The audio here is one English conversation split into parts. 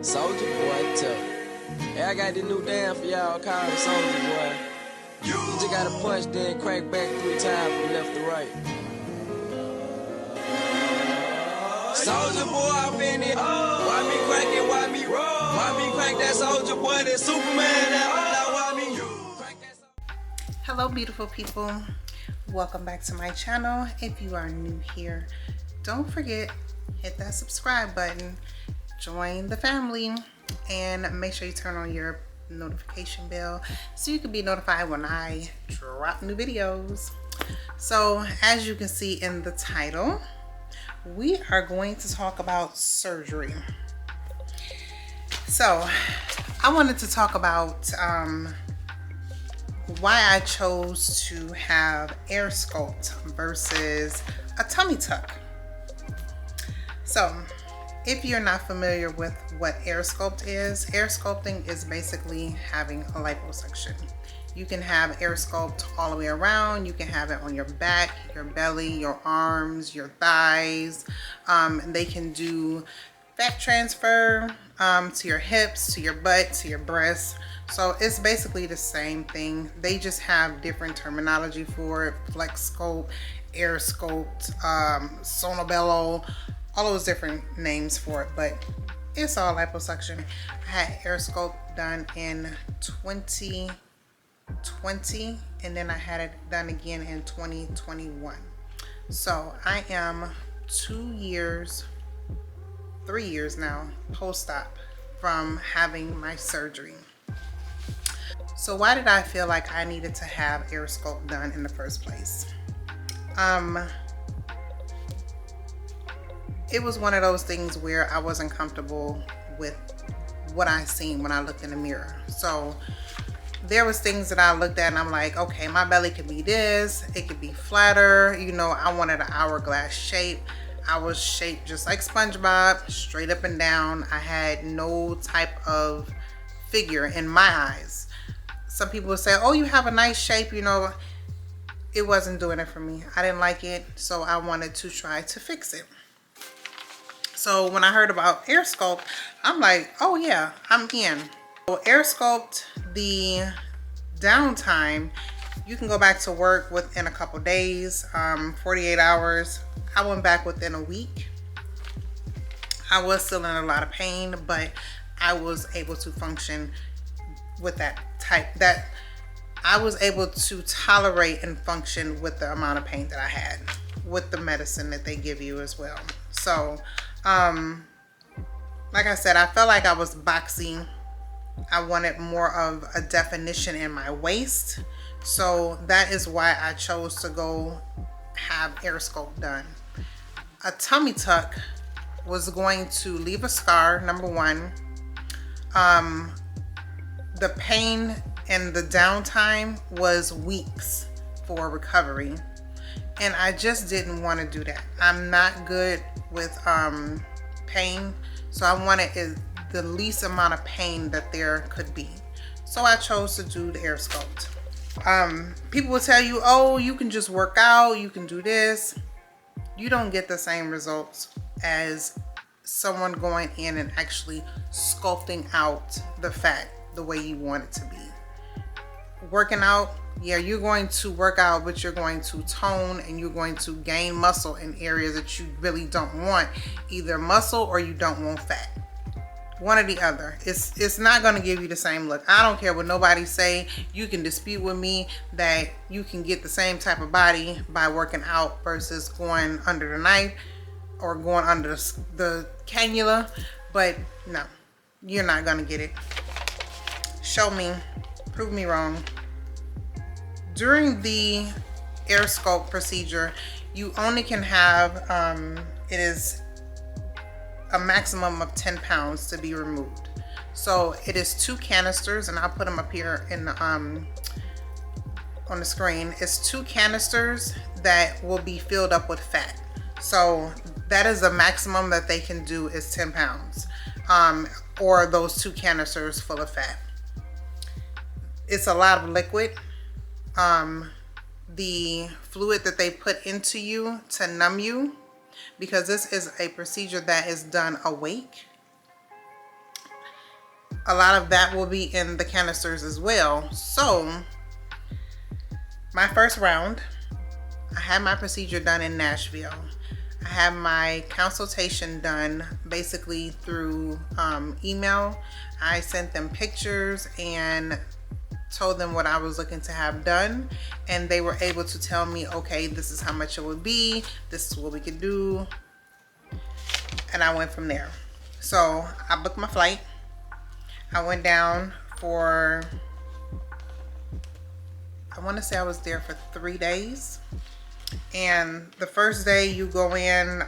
Soldier Boy tough. Hey, I got this new dance for y'all called Soldier Boy. You just gotta punch, then crank back 3 times from left to right. Soldier Boy up in it. Why me crank it? Why me roll? Why me crank that Soldier Boy? That Superman now why me you? Hello beautiful people, welcome back to my channel. If you are new here, don't forget, hit that subscribe button, join the family, and make sure you turn on your notification bell so you can be notified when I drop new videos. So as you can see in the title, we are going to talk about surgery. So I wanted to talk about why I chose to have Air Sculpt versus a tummy tuck. So if you're not familiar with what Air Sculpt is, air sculpting is basically having a liposuction. You can have Air Sculpt all the way around. You can have it on your back, your belly, your arms, your thighs. They can do fat transfer to your hips, to your butt, to your breasts. So it's basically the same thing. They just have different terminology for it. Flex sculpt, Air Sculpt, Sonobello, all those different names for it, but it's all liposuction. I had Air Sculpt done in 2020, and then I had it done again in 2021. So I am 3 years now post-op from having my surgery. So why did I feel like I needed to have Air Sculpt done in the first place? It was one of those things where I wasn't comfortable with what I seen when I looked in the mirror. So there was things that I looked at and I'm like, okay, my belly could be this, it could be flatter. You know, I wanted an hourglass shape. I was shaped just like SpongeBob, straight up and down. I had no type of figure in my eyes. Some people would say, oh, you have a nice shape, you know. It wasn't doing it for me. I didn't like it, so I wanted to try to fix it. So when I heard about Air Sculpt, I'm like, oh yeah, I'm in. So Air Sculpt, the downtime, you can go back to work within a couple days, 48 hours. I went back within a week. I was still in a lot of pain, but I was able to function with that I was able to tolerate and function with the amount of pain that I had with the medicine that they give you as well. So like I said, I felt like I was boxy. I wanted more of a definition in my waist. So that is why I chose to go have Air Sculpt done. A tummy tuck was going to leave a scar, number one. The pain and the downtime was weeks for recovery. And I just didn't want to do that. I'm not good with pain. So I wanted the least amount of pain that there could be. So I chose to do the Air Sculpt. People will tell you, oh, you can just work out, you can do this. You don't get the same results as someone going in and actually sculpting out the fat the way you want it to be. Working out, yeah, you're going to work out, but you're going to tone and you're going to gain muscle in areas that you really don't want, either muscle or you don't want fat. One or the other. It's not going to give you the same look. I don't care what nobody say. You can dispute with me that you can get the same type of body by working out versus going under the knife or going under the cannula, but no, you're not going to get it. Show me, prove me wrong. During the Air Sculpt procedure, you only can have, it is a maximum of 10 pounds to be removed. So it is 2 canisters, and I'll put them up here in the, on the screen. It's 2 canisters that will be filled up with fat. So that is the maximum that they can do is 10 pounds, or those 2 canisters full of fat. It's a lot of liquid. The fluid that they put into you to numb you, because this is a procedure that is done awake. a lot of that will be in the canisters as well. So my first round, I had my procedure done in Nashville. I had my consultation done basically through email. I sent them pictures and told them what I was looking to have done, and they were able to tell me, okay, this is how much it would be, this is what we could do, and I went from there. So I booked my flight. I went down for, I want to say I was there for 3 days. And the first day you go in,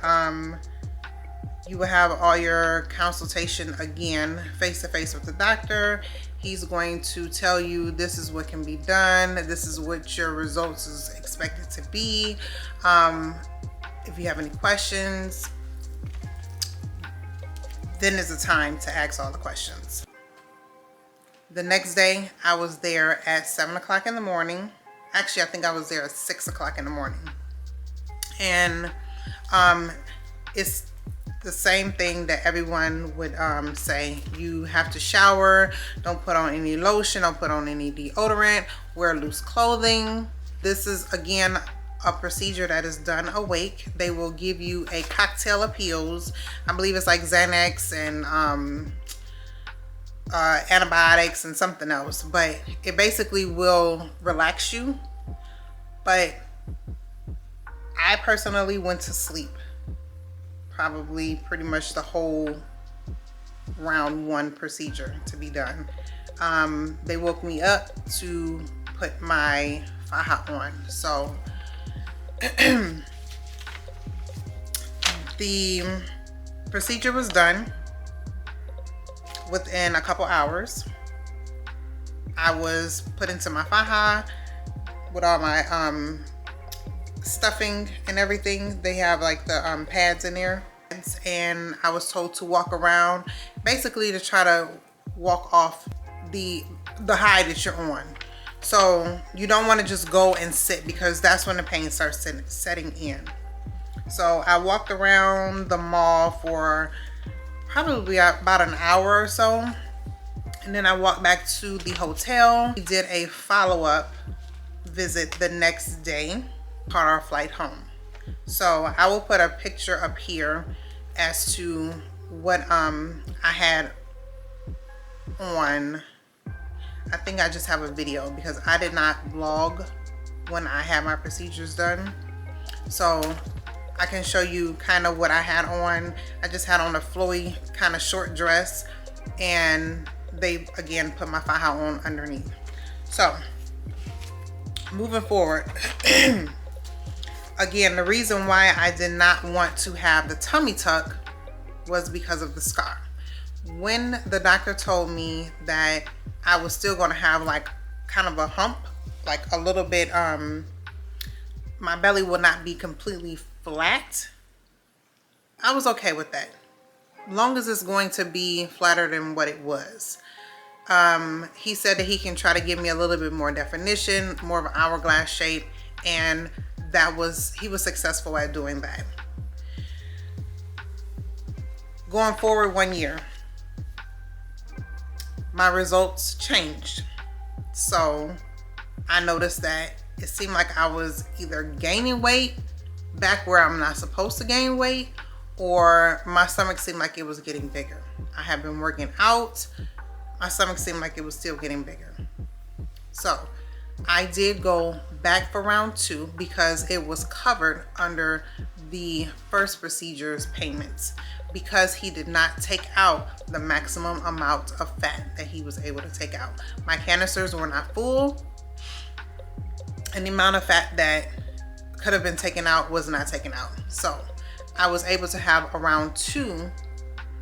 you will have all your consultation again, face to face with the doctor. He's going to tell you this is what can be done, this is what your results is expected to be. If you have any questions, then is the time to ask all the questions. The next day, I was there at 7 o'clock in the morning. Actually, I think I was there at 6 o'clock in the morning. And it's the same thing that everyone would say. You have to shower, don't put on any lotion, don't put on any deodorant, wear loose clothing. This is, again, a procedure that is done awake. They will give you a cocktail of pills. I believe it's like Xanax and antibiotics and something else, but it basically will relax you. But I personally went to sleep probably pretty much the whole round 1 procedure to be done. They woke me up to put my faja on. So the procedure was done within a couple hours. I was put into my faja with all my stuffing and everything. They have like the pads in there, and I was told to walk around, basically to try to walk off the high that you're on. So you don't want to just go and sit, because that's when the pain starts setting in. So I walked around the mall for probably about an hour or so, and then I walked back to the hotel. We did a follow-up visit the next day, caught our flight home. So I will put a picture up here as to what I had on. I think I just have a video because I did not vlog when I had my procedures done. So I can show you kind of what I had on. I just had on a flowy kind of short dress, and they again put my faja on underneath. So moving forward, again, the reason why I did not want to have the tummy tuck was because of the scar. When the doctor told me that I was still going to have like kind of a hump, like a little bit, my belly will not be completely flat, I was okay with that, long as it's going to be flatter than what it was. He said that he can try to give me a little bit more definition, more of an hourglass shape, and he was successful at doing that. Going forward 1 year, my results changed. So I noticed that it seemed like I was either gaining weight back where I'm not supposed to gain weight, or my stomach seemed like it was getting bigger. I had been working out, my stomach seemed like it was still getting bigger. So I did go back for round 2 because it was covered under the first procedure's payments, because he did not take out the maximum amount of fat that he was able to take out. My canisters were not full, and the amount of fat that could have been taken out was not taken out. So I was able to have a round 2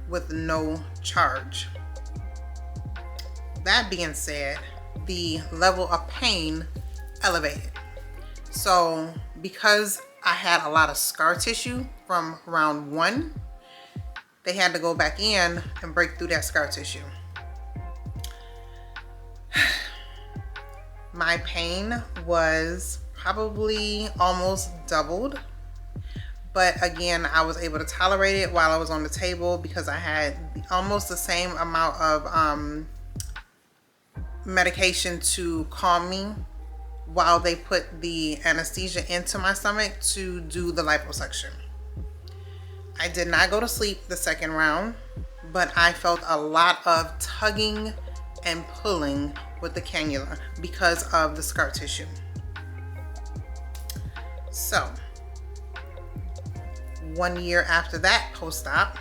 with no charge. That being said, the level of pain elevated. So because I had a lot of scar tissue from round 1, they had to go back in and break through that scar tissue. My pain was probably almost doubled, but again, I was able to tolerate it while I was on the table because I had almost the same amount of medication to calm me while they put the anesthesia into my stomach to do the liposuction. I did not go to sleep the second round, but I felt a lot of tugging and pulling with the cannula because of the scar tissue. So 1 year after that post-op,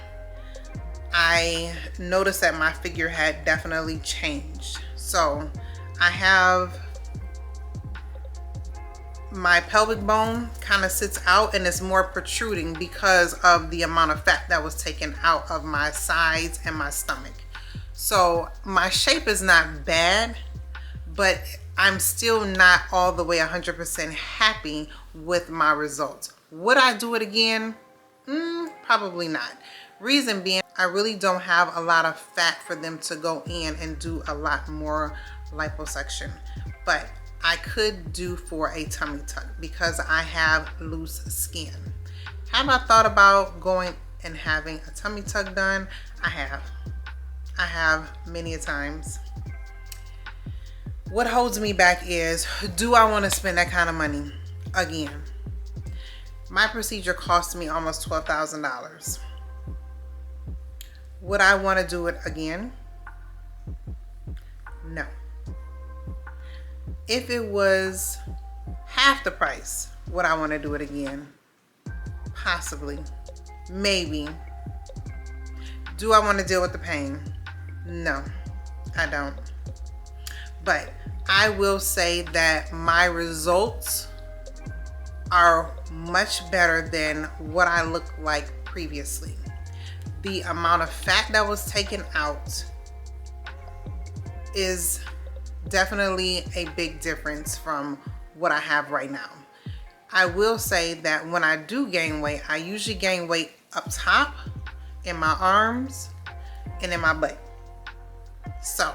I noticed that my figure had definitely changed. So I have my pelvic bone kind of sits out and it's more protruding because of the amount of fat that was taken out of my sides and my stomach. So my shape is not bad, but I'm still not all the way 100% happy with my results. Would I do it again? Probably not. Reason being, I really don't have a lot of fat for them to go in and do a lot more liposuction. But I could do for a tummy tuck because I have loose skin. Have I thought about going and having a tummy tuck done? I have many a times. What holds me back is, do I want to spend that kind of money again? My procedure cost me almost $12,000. Would I want to do it again? No. If it was half the price, would I want to do it again? Possibly. Maybe. Do I want to deal with the pain? No, I don't. But I will say that my results are much better than what I looked like previously. The amount of fat that was taken out is definitely a big difference from what I have right now. I will say that when I do gain weight, I usually gain weight up top, in my arms, and in my butt. So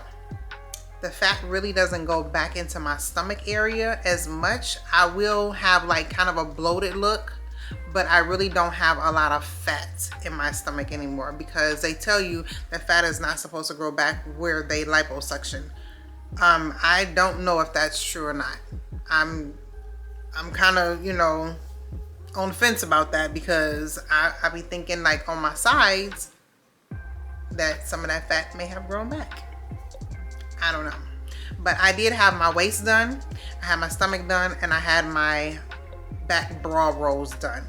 the fat really doesn't go back into my stomach area as much. I will have like kind of a bloated look, but I really don't have a lot of fat in my stomach anymore because they tell you that fat is not supposed to grow back where they liposuction. I don't know if that's true or not. I'm kind of, you know, on the fence about that because I be thinking like on my sides that some of that fat may have grown back. I don't know. But I did have my waist done, I had my stomach done, and I had my back bra rolls done.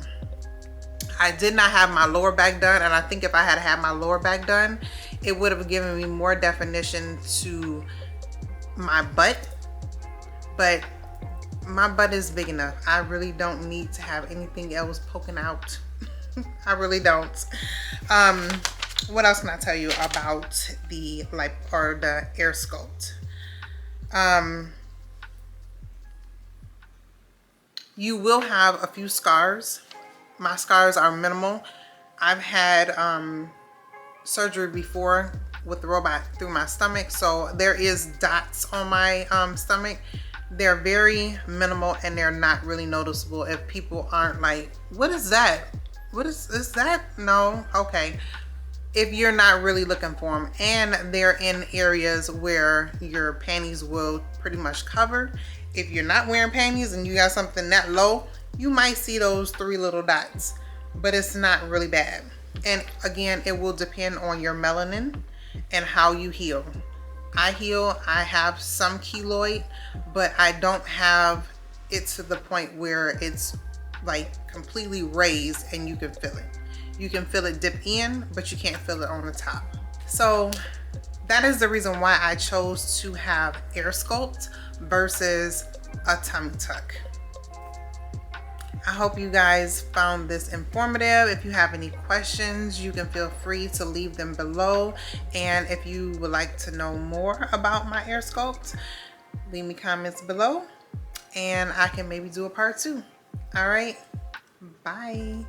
I did not have my lower back done, and I think if I had had my lower back done, it would have given me more definition to my butt. But my butt is big enough. I really don't need to have anything else poking out. I really don't. What else can I tell you about the the Air Sculpt? You will have a few scars. My scars are minimal. I've had surgery before with the robot through my stomach, so there is dots on my stomach. They're very minimal and they're not really noticeable if people aren't like, what is that? What is that? No? Okay. If you're not really looking for them, and they're in areas where your panties will pretty much cover. If you're not wearing panties and you got something that low, you might see those 3 little dots, but it's not really bad. And again, it will depend on your melanin and how you heal. I have some keloid, but I don't have it to the point where it's like completely raised and you can feel it. You can feel it dip in, but you can't feel it on the top. So that is the reason why I chose to have Air Sculpt versus a tummy tuck. I hope you guys found this informative. If you have any questions, you can feel free to leave them below. And if you would like to know more about my Air Sculpt, leave me comments below and I can maybe do a part 2. All right, bye.